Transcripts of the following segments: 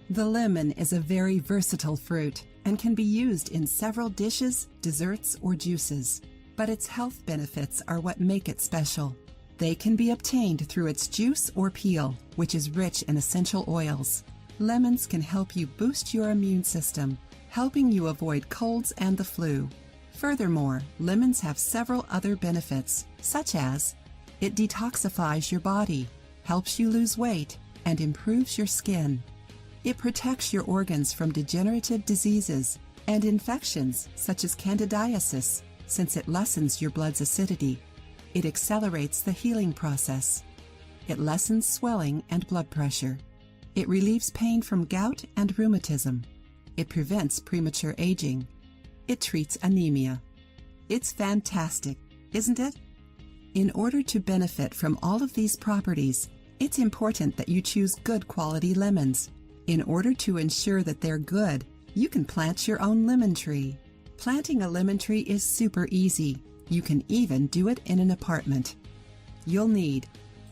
The lemon is a very versatile fruit and can be used in several dishes, desserts, or juices. But its health benefits are what make it special. They can be obtained through its juice or peel, which is rich in essential oils. Lemons can help you boost your immune system, helping you avoid colds and the flu. Furthermore, lemons have several other benefits, such as it detoxifies your body, helps you lose weight, and improves your skin. It protects your organs from degenerative diseases and infections such as candidiasis, since it lessens your blood's acidity. It accelerates the healing process. It lessens swelling and blood pressure. It relieves pain from gout and rheumatism. It prevents premature aging. It treats anemia. It's fantastic, isn't it? In order to benefit from all of these properties, it's important that you choose good quality lemons. In order to ensure that they're good, you can plant your own lemon tree. Planting a lemon tree is super easy. You can even do it in an apartment. You'll need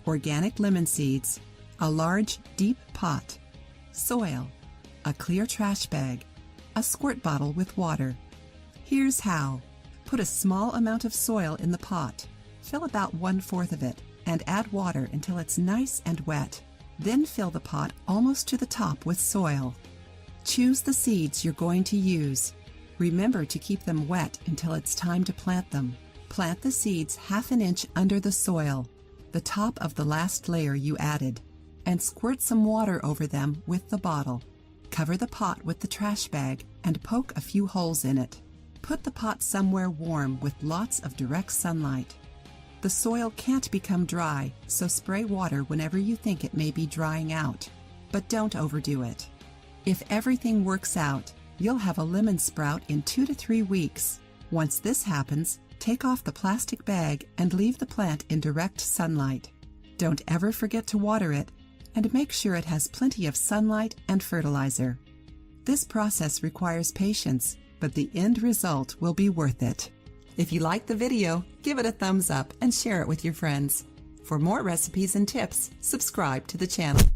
organic lemon seeds, a large, deep pot, soil, a clear trash bag, a squirt bottle with water. Here's how. Put a small amount of soil in the pot. Fill about 1/4 of it and add water until it's nice and wet. Then fill the pot almost to the top with soil. Choose the seeds you're going to use. Remember to keep them wet until it's time to plant them. Plant the seeds 1/2 inch under the soil, the top of the last layer you added, and squirt some water over them with the bottle. Cover the pot with the trash bag and poke a few holes in it. Put the pot somewhere warm with lots of direct sunlight. The soil can't become dry, so spray water whenever you think it may be drying out. But don't overdo it. If everything works out, you'll have a lemon sprout in 2 to 3 weeks. Once this happens, take off the plastic bag and leave the plant in direct sunlight. Don't ever forget to water it, and make sure it has plenty of sunlight and fertilizer. This process requires patience, but the end result will be worth it. If you liked the video, give it a thumbs up and share it with your friends. For more recipes and tips, subscribe to the channel.